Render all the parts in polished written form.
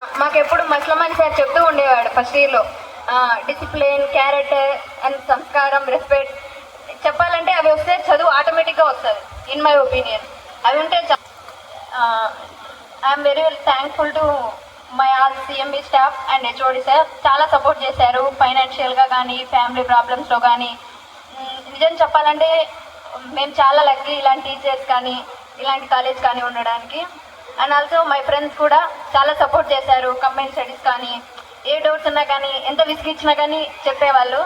మాకెప్పుడు మస్లమాని sir చెప్తూ ఉండేవాడు first ఇయర్లో, డిసిప్లిన్, క్యారెక్టర్ అండ్ సంస్కారం, రెస్పెక్ట్ చెప్పాలంటే అవి వస్తే చదువు ఆటోమేటిక్గా వస్తుంది. ఇన్ మై ఒపీనియన్ అవి ఉంటే I'm very thankful to my all CMB staff and HOD sir. చాలా సపోర్ట్ చేశారు ఫైనాన్షియల్గా కానీ, ఫ్యామిలీ ప్రాబ్లమ్స్లో కానీ. నిజం చెప్పాలంటే మేము చాలా లక్కీ ఇలాంటి టీచర్స్ కానీ, ఇలాంటి కాలేజ్ కానీ ఉండడానికి. అండ్ ఆల్సో మై ఫ్రెండ్స్ కూడా చాలా సపోర్ట్ చేశారు. కంబైన్ స్టడీస్ కానీ, ఏ డౌట్స్ ఉన్నా కానీ, ఎంత విసిగిచ్చినా కానీ చెప్పేవాళ్ళు.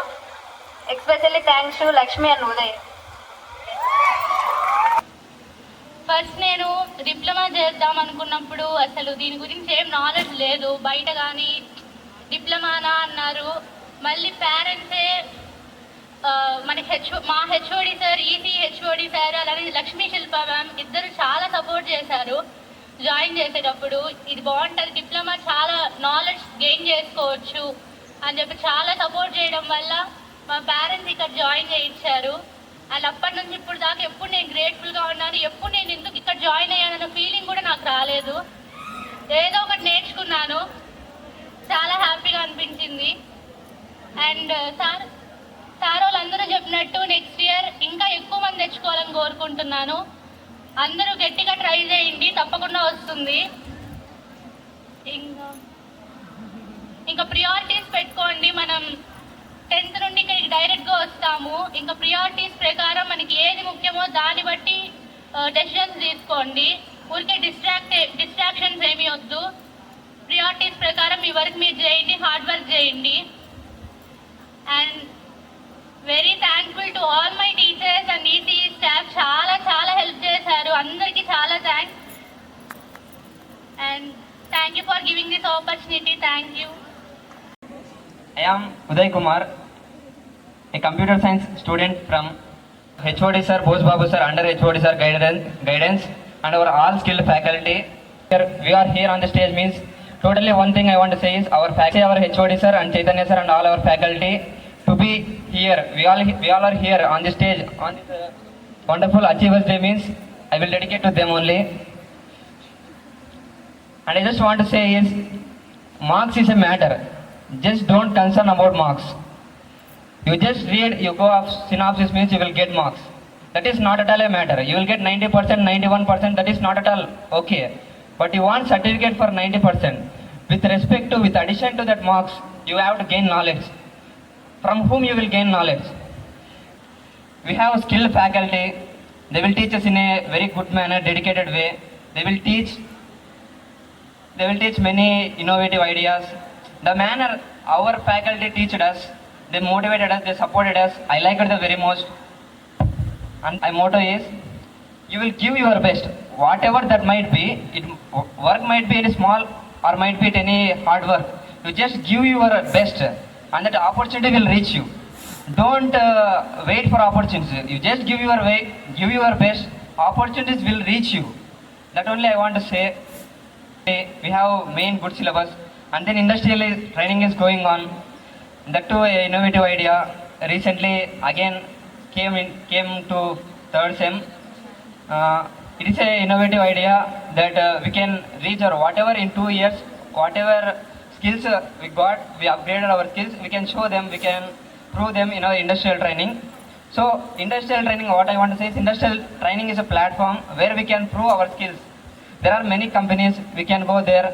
Especially thanks to Lakshmi and Uday. First నేను డిప్లొమా చేద్దాం అనుకున్నప్పుడు అసలు దీని గురించి ఏం నాలెడ్జ్ లేదు. బయట కానీ డిప్లొమానా అన్నారు. మళ్ళీ పేరెంట్సే మా HOD sir, EC HOD sir, అలాగే లక్ష్మీ శిల్ప మ్యామ్ ఇద్దరు చాలా సపోర్ట్ చేశారు. జాయిన్ చేసేటప్పుడు ఇది బాగుంటుంది, డిప్లొమా చాలా నాలెడ్జ్ గెయిన్ చేసుకోవచ్చు అని చెప్పి చాలా సపోర్ట్ చేయడం వల్ల మా పేరెంట్స్ ఇక్కడ జాయిన్ చేయించారు. అండ్ అప్పటి నుంచి ఇప్పుడు దాకా ఎప్పుడు నేను గ్రేట్ఫుల్గా ఉన్నాను. ఎప్పుడు నేను ఎందుకు ఇక్కడ జాయిన్ అయ్యానన్న ఫీలింగ్ కూడా నాకు రాలేదు. ఏదో ఒకటి నేర్చుకున్నాను, చాలా హ్యాపీగా అనిపించింది. అండ్ సార్ వాళ్ళందరూ చెప్పినట్టు నెక్స్ట్ ఇయర్ ఇంకా ఎక్కువ మంది తెచ్చుకోవాలని కోరుకుంటున్నాను. అందరూ గట్టిగా ట్రై చేయండి, తప్పకుండా వస్తుంది. ఇంకా ప్రియారిటీస్ పెట్టుకోండి. మనం 10th నుండి ఇక్కడికి డైరెక్ట్గా వస్తాము. ఇంకా ప్రియారిటీస్ ప్రకారం మనకి ఏది ముఖ్యమో దాన్ని బట్టి డెసిషన్స్ తీసుకోండి. ఊరికే డిస్ట్రాక్షన్స్ ఏమీ వద్దు. ప్రియారిటీస్ ప్రకారం మీ వర్క్ మీరు చేయండి, హార్డ్ వర్క్ చేయండి. And very thankful to all my teachers and EC staff. చాలా హెల్ప్ చేశారు. అందరికీ చాలా thanks. And thank you for giving this opportunity. Thank you. I am Uday Kumar, a computer science student from HOD sir, Bose Babu sir, under HOD sir guidance and our all skilled faculty. We are here on the stage means totally one thing I want to say is our faculty, our HOD sir and Chaitanya sir and all our faculty to be here. We all are here on the stage on this wonderful Achievers Day means I will dedicate to them only. And I just want to say is marks is a matter. Just don't concern about marks. You just read, you go off synopsis means you will get marks. That is not at all a matter. You will get 90%, 91%, that is not at all okay. But you want certificate for 90%. With respect to, with addition to that marks, you have to gain knowledge. From whom you will gain knowledge? We have skilled faculty. They will teach us in a very good manner, dedicated way. They will teach many innovative ideas. The manner our faculty teached us, they motivated us, they supported us, I liked it the very most. And my motto is, you will give your best, whatever that might be. Work might be any small or might be any hard work. You just give your best and that opportunity will reach you. Don't wait for opportunities. You just give your best, opportunities will reach you. That only I want to say. We have main good syllabus and then industrial training is going on. That too a innovative idea recently again came to third sem. It is a innovative idea that we can reach or whatever in 2 years, whatever skills we got, we upgraded our skills, we can show them, we can prove them in our industrial training. So industrial training, what I want to say is industrial training is a platform where we can prove our skills. There are many companies, we can go there,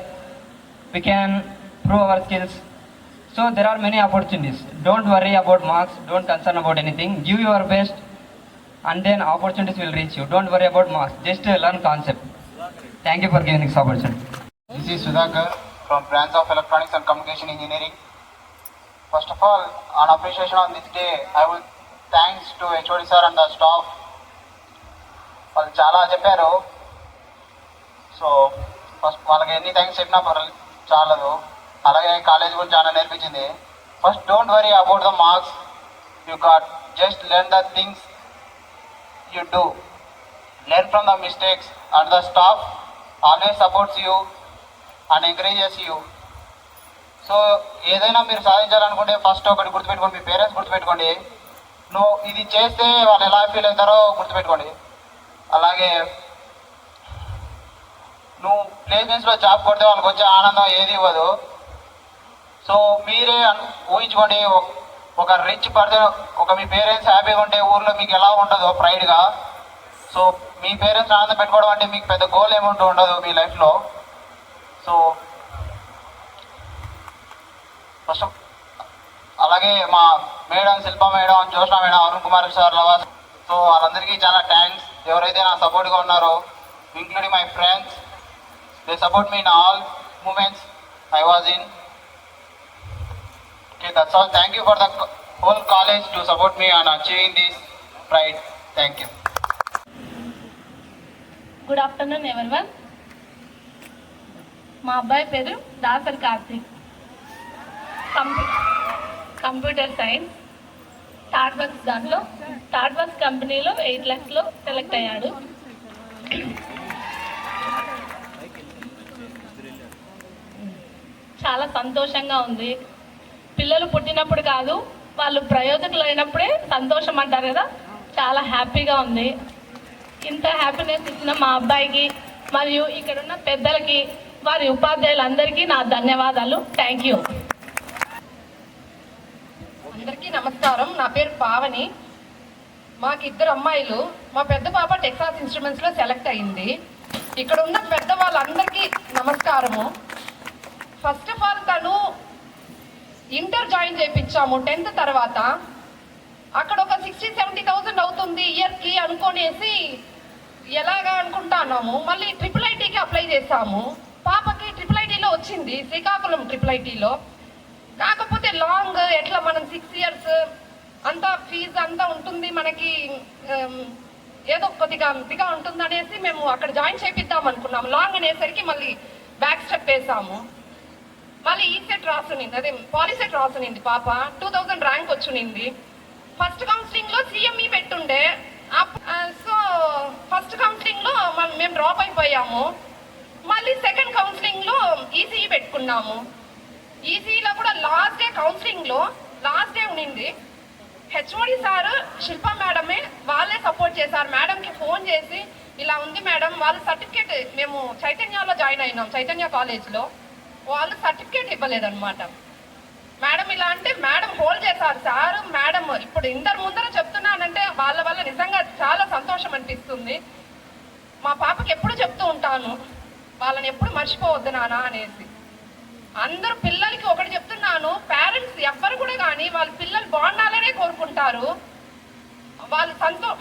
we can prove our skills. So there are many opportunities. Don't worry about marks, don't concern about anything. Give your best and then opportunities will reach you. Don't worry about marks, just learn concept. Thank you for giving this opportunity. This is Sudhakar from Branch of Electronics and Communication Engineering. First of all, on appreciation on this day, I will thanks to HOD sir and the staff. వాళ్ళు చాలా చెప్పారు. So first వాళ్ళకి ఎన్ని thanks చెప్పినా చాలదు. అలాగే college గురించి చాలా నేర్పించింది. First don't worry about the marks you got, just learn the things you do, learn from the mistakes and the staff always supports you and encourages you. So ఏదైనా మీరు సాధించాలనుకుంటే ఫస్ట్ ఒకటి గుర్తుపెట్టుకోండి, మీ పేరెంట్స్ గుర్తుపెట్టుకోండి. నువ్వు ఇది చేస్తే వాళ్ళు ఎలా ఫీల్ అవుతారో గుర్తుపెట్టుకోండి. అలాగే నువ్వు ప్లేస్మెంట్స్లో జాబ్ కొడితే వాళ్ళకి వచ్చే ఆనందం ఏది ఇవ్వదు. సో మీరే ఊహించుకోండి, ఒక రిచ్ పర్సన్, ఒక మీ పేరెంట్స్ హ్యాపీగా ఉంటే ఊర్లో మీకు ఎలా ఉండదో ప్రైడ్గా. సో మీ పేరెంట్స్ ఆనందం పెట్టుకోవడం అంటే మీకు పెద్ద గోల్ ఏముంటూ ఉండదు మీ లైఫ్లో. సో ఫస్ట్ అలాగే మా madam, Shilpa madam, Joshna madam, Arun Kumar sir, లవాస్, సో వాళ్ళందరికీ చాలా థ్యాంక్స్. ఎవరైతే నా సపోర్ట్గా ఉన్నారో, including my friends, they support me in all moments I was in. Okay, that's all. Thank you for the whole college to support me on achieving this pride. Thank you. Good afternoon everyone. మా అబ్బాయి పేరు Dasari Karthik. Computer science third works కంపెనీలో 8 lakhsలో select అయ్యాడు. చాలా సంతోషంగా ఉంది. పిల్లలు పుట్టినప్పుడు కాదు, వాళ్ళు ప్రయోజకులు అయినప్పుడే సంతోషం అంటారు కదా, చాలా హ్యాపీగా ఉంది. ఇంత హ్యాపీనెస్ ఇచ్చిన మా అబ్బాయికి మరియు ఇక్కడున్న పెద్దలకి, వారి ఉపాధ్యాయులందరికీ నా ధన్యవాదాలు. Thank you. అందరికీ నమస్కారం. నా పేరు పావని. మాకు 2 అమ్మాయిలు. మా పెద్ద పాప టెక్సాస్ ఇన్స్ట్రుమెంట్స్లో సెలెక్ట్ అయింది. ఇక్కడ ఉన్న పెద్ద వాళ్ళందరికీ నమస్కారము. ఫస్ట్ ఆఫ్ ఆల్ తను ఇంటర్ జాయిన్ చేయించాము 10th తర్వాత. అక్కడ ఒక 60,000-70,000 అవుతుంది ఇయర్కి అనుకునేసి ఎలాగా అనుకుంటున్నాము. మళ్ళీ IIITకి అప్లై చేసాము. పాపకి IIITలో వచ్చింది, శ్రీకాకుళం IIITలో. కాకపోతే లాంగ్ ఎట్లా మనం 6 years అంతా ఫీజు అంతా ఉంటుంది మనకి, ఏదో కొద్దిగా అంతగా ఉంటుంది అనేసి మేము అక్కడ జాయిన్ చేపిద్దాం అనుకున్నాము. లాంగ్ అనేసరికి మళ్ళీ బ్యాక్ స్టెప్ వేసాము. మళ్ళీ ఈసెట్ రాసునింది, అదే పాలిసెట్ రాసునింది. పాప 2000 ర్యాంక్ వచ్చినింది. ఫస్ట్ కౌన్సిలింగ్లో CME పెట్టుండే. సో ఫస్ట్ కౌన్సిలింగ్లో మేము డ్రాప్ అయిపోయాము. మళ్ళీ సెకండ్ కౌన్సిలింగ్లో ECE పెట్టుకున్నాము. ECEలో కూడా లాస్ట్ డే కౌన్సిలింగ్లో లాస్ట్ డే ఉండింది. HOD సార్, శిల్ప మేడమే వాళ్ళే సపోర్ట్ చేశారు. మేడంకి ఫోన్ చేసి ఇలా ఉంది మేడం, వాళ్ళు సర్టిఫికేట్, మేము చైతన్యలో జాయిన్ అయినాం, చైతన్య కాలేజ్లో, వాళ్ళు సర్టిఫికేట్ ఇవ్వలేదన్నమాట. మేడం ఇలా అంటే మేడం హోల్డ్ చేశారు. సార్ మేడం ఇప్పుడు ముందర చెప్తున్నానంటే వాళ్ళ వల్ల నిజంగా చాలా సంతోషం అనిపిస్తుంది. మా పాపకి ఎప్పుడు చెప్తూ ఉంటాను, వాళ్ళని ఎప్పుడు మర్చిపోవద్దు నాన్న అనేసి. అందరూ పిల్లలకి ఒకటి చెప్తున్నాను, పేరెంట్స్ ఎవ్వరు కూడా కానీ వాళ్ళ పిల్లలు బాగుండాలనే కోరుకుంటారు.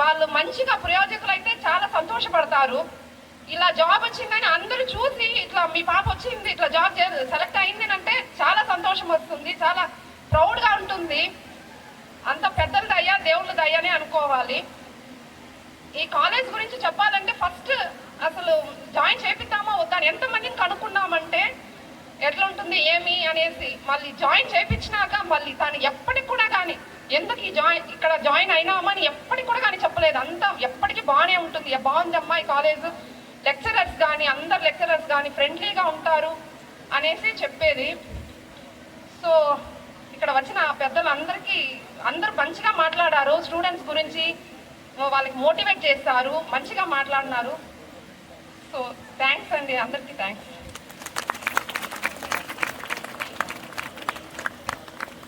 వాళ్ళు మంచిగా ప్రయోజకులు అయితే చాలా సంతోషపడతారు. ఇలా జాబ్ వచ్చిందని అందరూ చూసి ఇట్లా మీ పాప వచ్చింది, ఇట్లా జాబ్ సెలెక్ట్ అయింది అంటే చాలా సంతోషం వస్తుంది, చాలా ప్రౌడ్గా ఉంటుంది. అంత పెద్దల దయ్యా, దేవుళ్ళ దయ్యానే అనుకోవాలి. ఈ కాలేజ్ గురించి చెప్పాలంటే ఫస్ట్ అసలు జాయిన్ చేపిద్దామా వద్దా ఎంతమందిని కనుక్కున్నామంటే ఎట్లా ఉంటుంది ఏమి అనేసి, మళ్ళీ జాయిన్ చేయించినాక మళ్ళీ తను ఎప్పటికి కూడా కానీ ఎందుకు ఇక్కడ జాయిన్ అయినామని ఎప్పటికి కూడా కానీ చెప్పలేదు. అంతా ఎప్పటికీ బాగానే ఉంటుంది, బాగుందమ్మా ఈ కాలేజ్, లెక్చరర్స్ కానీ అందరు లెక్చరర్స్ కానీ ఫ్రెండ్లీగా ఉంటారు అనేసి చెప్పేది. సో ఇక్కడ వచ్చిన పెద్దలందరికీ అందరూ మంచిగా మాట్లాడారు. స్టూడెంట్స్ గురించి వాళ్ళకి మోటివేట్ చేస్తారు, మంచిగా మాట్లాడినారు. సో థ్యాంక్స్ అండి, అందరికీ థ్యాంక్స్.